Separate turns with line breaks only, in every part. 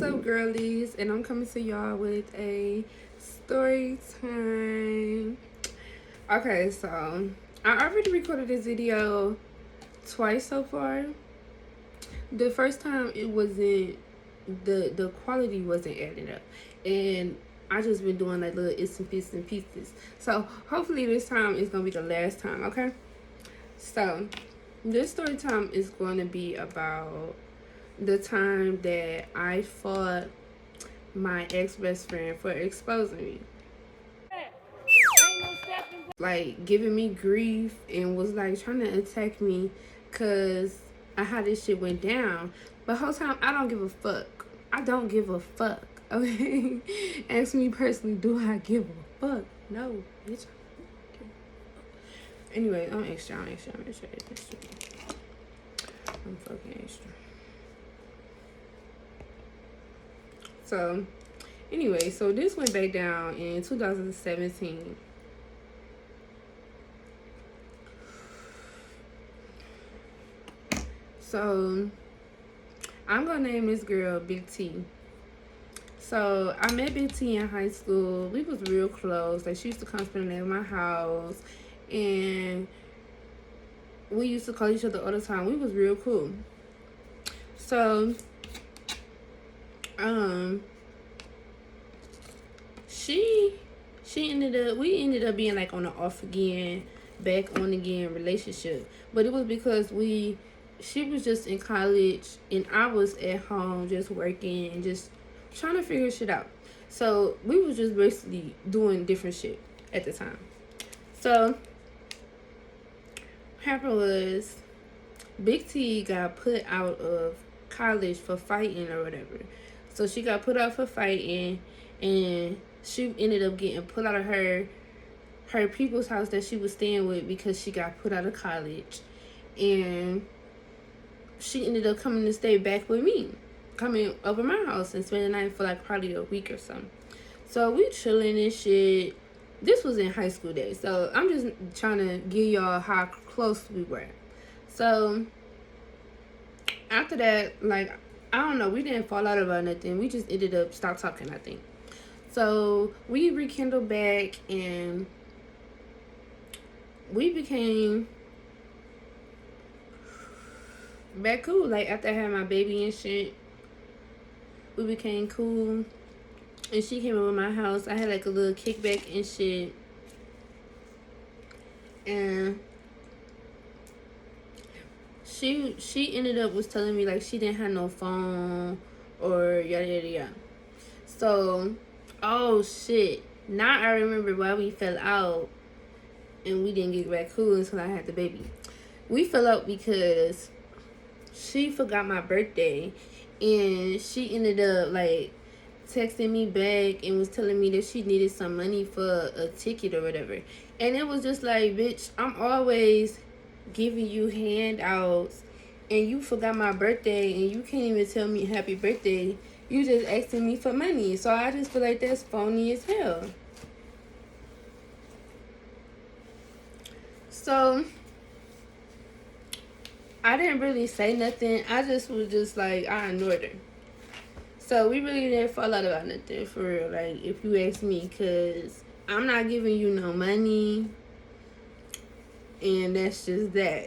up, girlies? And I'm coming to y'all with a story time. Okay, so I already recorded this video twice so far. The first time it wasn't the quality wasn't adding up, and I just been doing like little bits and pieces. So hopefully this time is gonna be the last time. Okay, so this story time is going to be about the time that I fought my ex-best friend for exposing me. Like giving me grief and was like trying to attack me because I how this shit went down. But whole time I don't give a fuck. I don't give a fuck. Okay? Ask me personally, do I give a fuck? No, bitch. Anyway, I'm extra. I'm fucking extra. So, anyway, so this went back down in 2017. So, I'm gonna name this girl Big T. So, I met Big T in high school. We was real close. Like, she used to come spend the night at my house. And we used to call each other all the time. We was real cool. So, we ended up being like on an off again, back on again relationship. But it was because she was just in college and I was at home just working and just trying to figure shit out. So we was just basically doing different shit at the time. So what happened was Big T got put out of college for fighting or whatever. So she got put out for fighting, and she ended up getting put out of her people's house that she was staying with because she got put out of college. And she ended up coming to stay back with me, coming over my house and spending the night for like probably a week or something. So we chilling and shit. This was in high school days, so I'm just trying to give y'all how close we were. So after that, like, I don't know, we didn't fall out about nothing. We just ended up stop talking, I think. So we rekindled back and we became back cool. Like, after I had my baby and shit, we became cool. And she came over my house. I had like a little kickback and shit. And she ended up was telling me like she didn't have no phone or yada yada yada. So, oh shit. Now I remember why we fell out and we didn't get back cool until I had the baby. We fell out because she forgot my birthday and she ended up like texting me back and was telling me that she needed some money for a ticket or whatever. And it was just like, bitch, I'm always giving you handouts and you forgot my birthday and you can't even tell me happy birthday. You just asking me for money. So I just feel like that's phony as hell. So I didn't really say nothing. I just was just like, I ignored her. So we really didn't fall out about nothing, for real. Like, if you ask me, because I'm not giving you no money. And that's just that.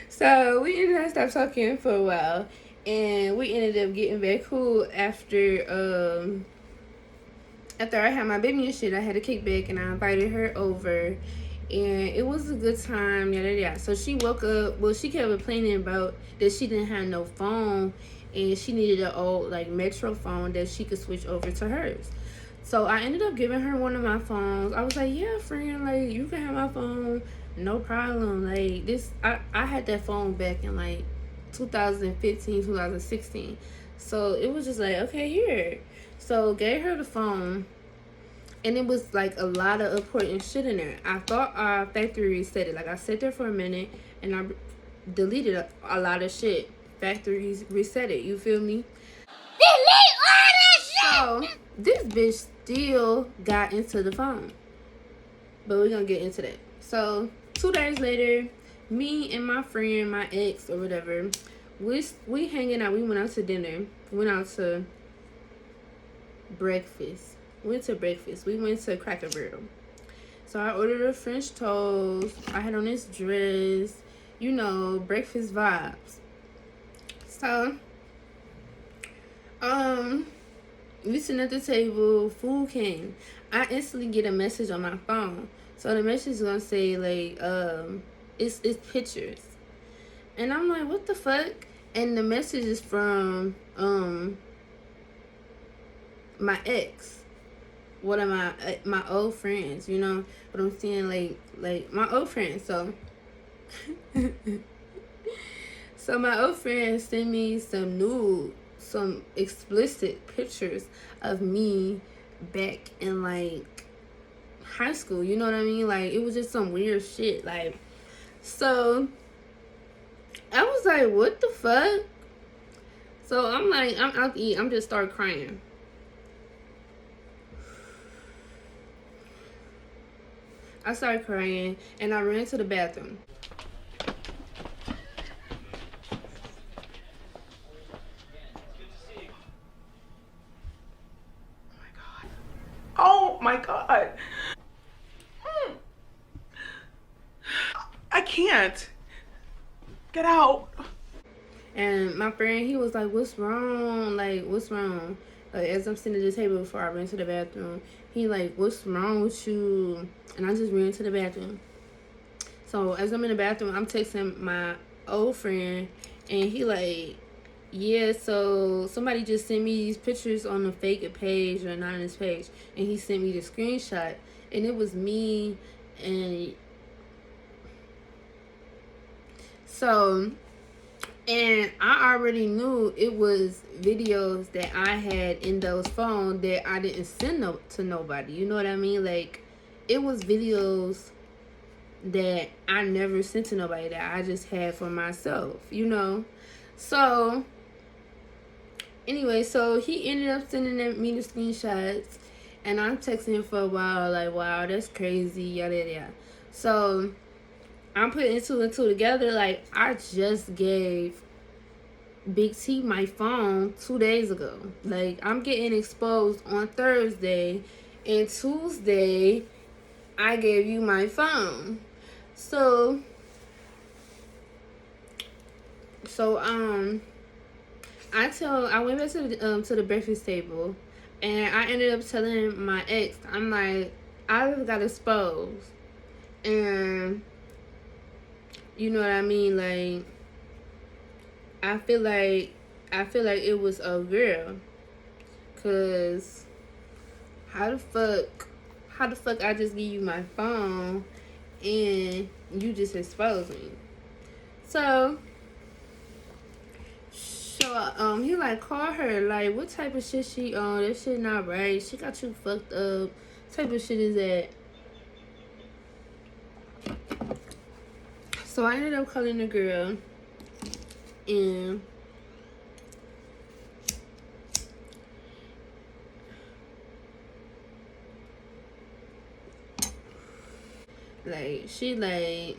So we ended up stopped talking for a while. And we ended up getting back cool after I had my baby and shit. I had a kickback and I invited her over. And it was a good time, yada yada. So she woke up. Well, she kept complaining about that she didn't have no phone, and she needed an old like Metro phone that she could switch over to hers. So I ended up giving her one of my phones. I was like, yeah, friend, like, you can have my phone, no problem. Like, this, I had that phone back in like 2015, 2016. So it was just like, okay, here. So gave her the phone. And it was like a lot of important shit in there. I thought our factory reset it. Like, I sat there for a minute and I deleted a lot of shit. Factories reset it. You feel me? Delete all that shit! So this bitch still got into the phone. But we're gonna get into that. So 2 days later, me and my friend, my ex or whatever, we hanging out. We went out to dinner. Went out to breakfast. Went to breakfast. We went to Cracker Barrel. So I ordered a French toast. I had on this dress. You know, breakfast vibes. So, we sitting at the table. Food came. I instantly get a message on my phone. So the message is gonna say like, it's pictures, and I'm like, what the fuck? And the message is from my ex. One of my old friends, you know. But I'm saying like my old friends. So so my old friend sent me some explicit pictures of me back in like high school. You know what I mean? Like it was just some weird shit. Like, so I was like, what the fuck? So I'm like, I'm out to eat. I'm just start crying. I started crying and I ran to the bathroom.
Oh my God. I can't. Get out.
And my friend, he was like, what's wrong? Like, what's wrong? Like, as I'm sitting at the table before I ran to the bathroom, he like, what's wrong with you? And I just ran to the bathroom. So as I'm in the bathroom, I'm texting my old friend, and he like, yeah, so somebody just sent me these pictures on a fake page or anonymous page, and he sent me the screenshot, and it was me, and so, and I already knew it was videos that I had in those phones that I didn't send to nobody. You know what I mean? Like, it was videos that I never sent to nobody, that I just had for myself, you know? So, anyway, so he ended up sending me the screenshots, and I'm texting him for a while, like, wow, that's crazy, yada, yada. So, I'm putting two and two together, like, I just gave Big T my phone 2 days ago. Like, I'm getting exposed on Thursday, and Tuesday, I gave you my phone. So I went back to the breakfast table, and I ended up telling my ex, I'm like, I just got exposed, and you know what I mean, like, I feel like it was a girl, cause how the fuck I just give you my phone and you just expose me. So he like, call her, like, what type of shit she on? That shit not right. She got you fucked up. What type of shit is that? So I ended up calling the girl, and like, she like,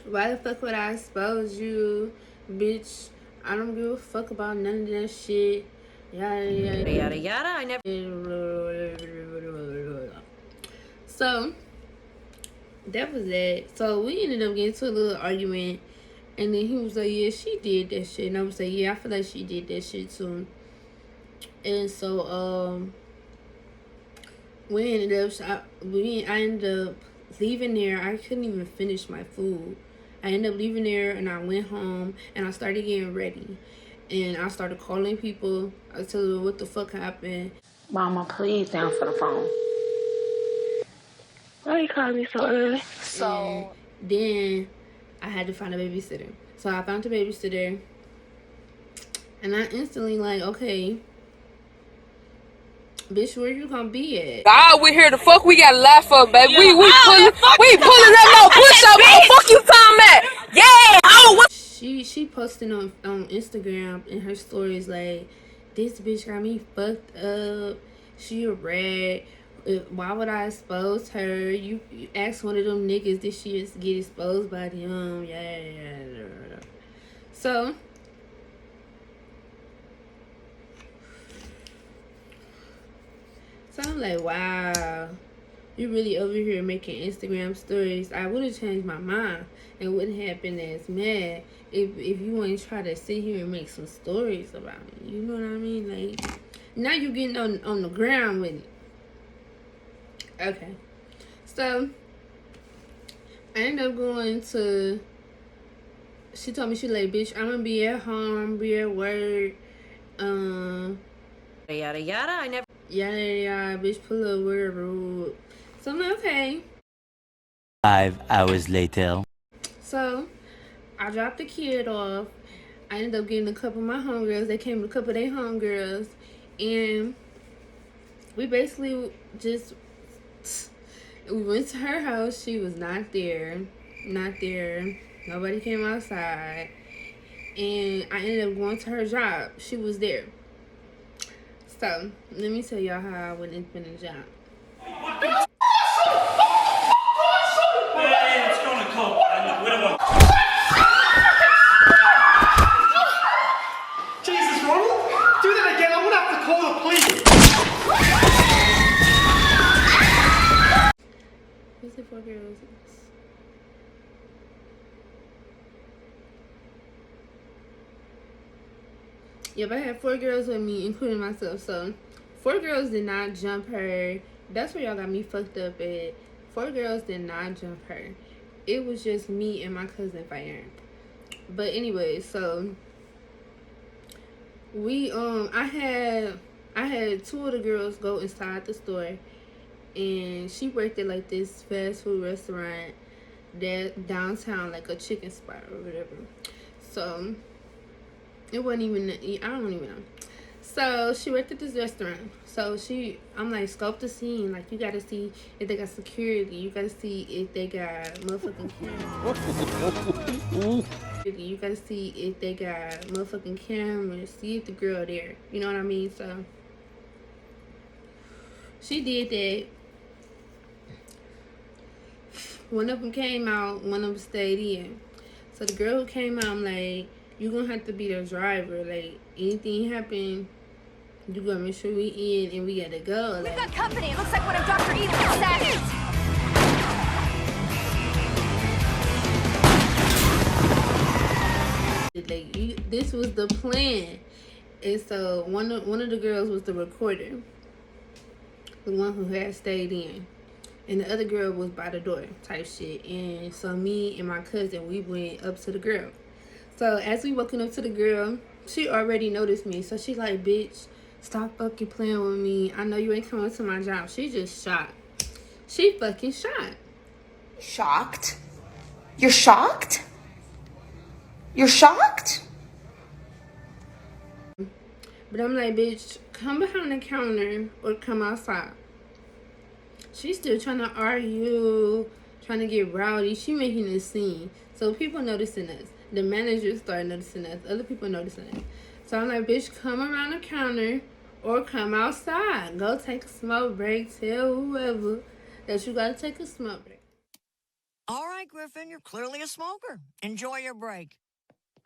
why the fuck would I expose you, bitch? I don't give a fuck about none of that shit. Yada yada yada yada. I never. So that was that. So we ended up getting to a little argument, and then he was like, "Yeah, she did that shit," and I was like, "Yeah, I feel like she did that shit too." And so we ended up. I ended up leaving there. I couldn't even finish my food. I ended up leaving there, and I went home, and I started getting ready, and I started calling people. I told them what the fuck happened.
Mama, please answer the phone. Why you calling me so early?
And then I had to find a babysitter. So I found a babysitter, and I instantly like, okay, bitch, where you gonna be at?
God, we here. The fuck we got to laugh for, baby. We pulling up no push up. Oh, fuck you, Tom, man. Yeah. Oh, what?
She posted on Instagram in her stories like, this bitch got me fucked up. She a rat. Why would I expose her? You ask one of them niggas, did she just get exposed by them? Yeah. So So I'm like, wow, you really over here making Instagram stories. I would have changed my mind and wouldn't have been as mad if you wouldn't try to sit here and make some stories about me. You know what I mean? Like, now you getting on the ground with it. Okay. So I ended up going to, she told me, she like, bitch, I'm gonna be at home, be at work,
Yada yada. I never.
yada yada, bitch, pull up, whatever. So I'm like, okay.
5 hours later.
So I dropped the kid off. I ended up getting a couple of my homegirls. They came with a couple of their homegirls, and we basically just, we went to her house. She was not there. Nobody came outside. And I ended up going to her job. She was there. So, let me tell y'all how I went up in the job.
It's gonna come.
Jesus, Ronald! Do that again, I'm gonna have to call the police!
What's it for, girls? Yep, I had 4 girls with me, including myself. So 4 girls did not jump her. That's where y'all got me fucked up at. 4 girls did not jump her. It was just me and my cousin fighting. But anyway, so we I had 2 of the girls go inside the store, and she worked at like this fast food restaurant that downtown, like a chicken spot or whatever. So it wasn't even, I don't even know. So she worked at this restaurant. So I'm like, scope the scene. Like, you gotta see if they got security. You gotta see if they got motherfucking cameras. You gotta see if they got motherfucking cameras. See if the girl there. You know what I mean? So she did that. One of them came out. One of them stayed in. So the girl who came out, I'm like, you gonna have to be the driver. Like, anything happen, you gonna make sure we in and we gotta go.
We've
Like,
got company. It looks like one of Dr. Evil's savages.
this was the plan. And so one of the girls was the recorder, the one who had stayed in, and the other girl was by the door type shit. And so me and my cousin, we went up to the girl. So as we walking up to the girl, she already noticed me. So she like, bitch, stop fucking playing with me. I know you ain't coming to my job. She just shocked. She fucking shocked.
Shocked? You're shocked? You're shocked?
But I'm like, bitch, come behind the counter or come outside. She's still trying to argue, trying to get rowdy. She making a scene. So people noticing us. The managers start noticing us. Other people noticing us. So I'm like, bitch, come around the counter or come outside. Go take a smoke break. Tell whoever that you gotta take a smoke break.
All right, Griffin, you're clearly a smoker. Enjoy your break.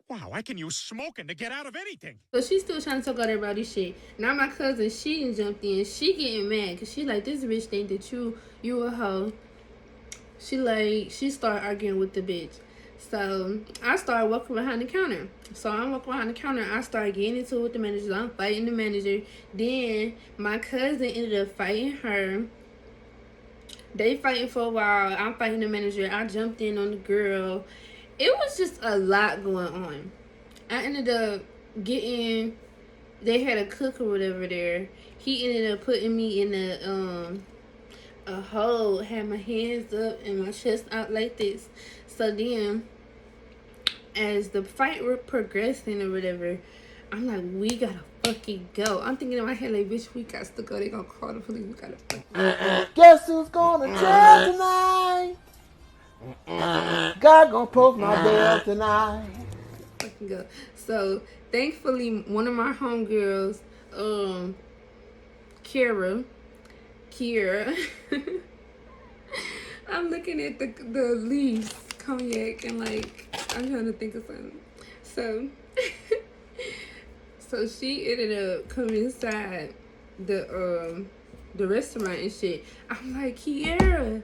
Wow, I can use smoking to get out of anything.
So she's still trying to talk all that rowdy shit. Now my cousin, she done jumped in. She getting mad because she like, this bitch think that you a hoe. She start arguing with the bitch. So I started walking behind the counter. So I'm walking behind the counter. I started getting into it with the manager. I'm fighting the manager. Then my cousin ended up fighting her. They fighting for a while. I'm fighting the manager. I jumped in on the girl. It was just a lot going on. I ended up getting, they had a cook or whatever there. He ended up putting me in a hole, had my hands up and my chest out like this. So then, as the fight were progressing or whatever, I'm like, we gotta fucking go. I'm thinking in my head like, bitch, we got to go. They gonna call the police. We gotta fucking go.
Guess who's gonna jail tonight? God gonna post my bail tonight.
Fucking go. So thankfully, one of my homegirls, Kira. I'm looking at the leaves, cognac, and like I'm trying to think of something. So she ended up coming inside the the restaurant and shit. I'm like, Kiera.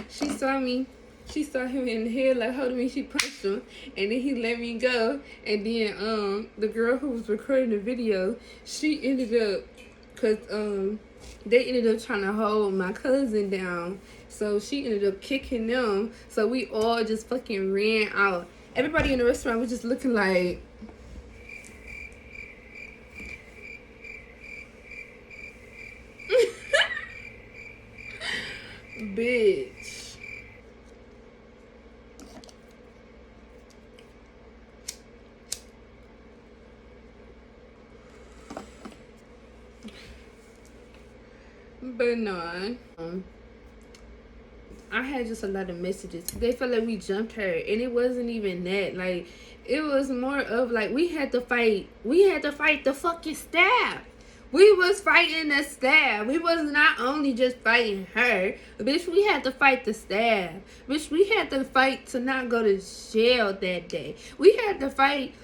She saw me. She saw him in the head, like holding me. She punched him, and then he let me go. And then the girl who was recording the video, she ended up, cause they ended up trying to hold my cousin down. So she ended up kicking them. So we all just fucking ran out. Everybody in the restaurant was just looking like. Bitch. But no, I had just a lot of messages. They felt like we jumped her, and it wasn't even that. Like, it was more of like we had to fight the fucking staff. We was fighting the staff. We was not only just fighting her. Bitch, we had to fight the staff. Bitch, we had to fight to not go to jail that day. We had to fight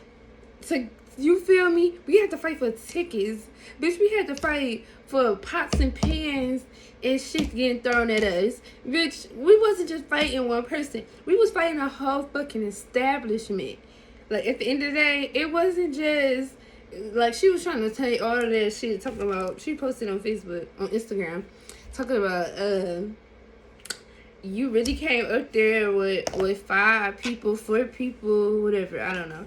to, you feel me? We had to fight for tickets. Bitch, we had to fight for pots and pans and shit getting thrown at us. Bitch, we wasn't just fighting one person. We was fighting a whole fucking establishment. Like, at the end of the day, it wasn't just... Like, she was trying to take all of that shit, talking about, she posted on Facebook, on Instagram, talking about, you really came up there with 5 people, 4 people, whatever, I don't know.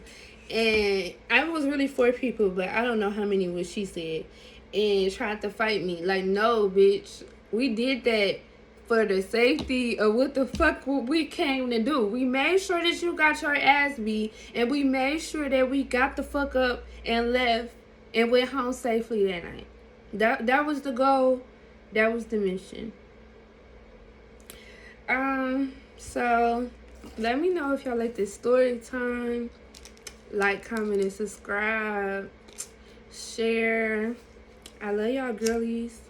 And I was really 4 people, but I don't know how many was she said, and tried to fight me. Like, no, bitch, we did that for the safety of what the fuck we came to do. We made sure that you got your ass beat, and we made sure that we got the fuck up and left and went home safely that night. That was the goal. That was the mission. So let me know if y'all like this story time. Like, comment, and subscribe. Share. I love y'all, girlies.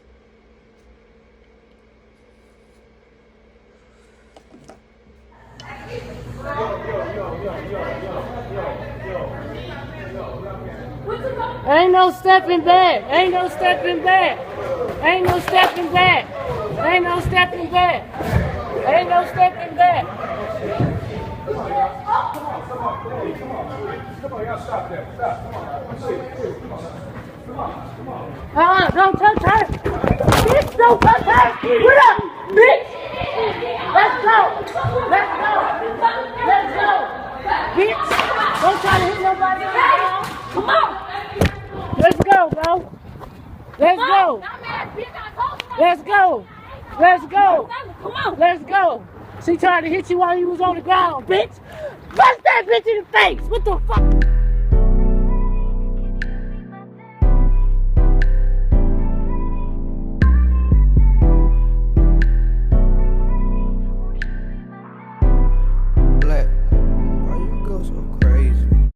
Ain't no stepping back. Ain't no stepping back. Ain't no stepping back. Ain't no stepping back. Ain't no stepping back.
Come on, y'all stop there. Stop. Come on.
Don't touch her. Bitch, don't touch her. What up, bitch? Let's go. Let's go. Let's go. Bitch, don't try to hit nobody else. Come on. Let's go, bro. Let's go. Let's go. Let's go. Let's go. She tried to hit you while you was on the ground, bitch. Bust that bitch in the face. What the fuck?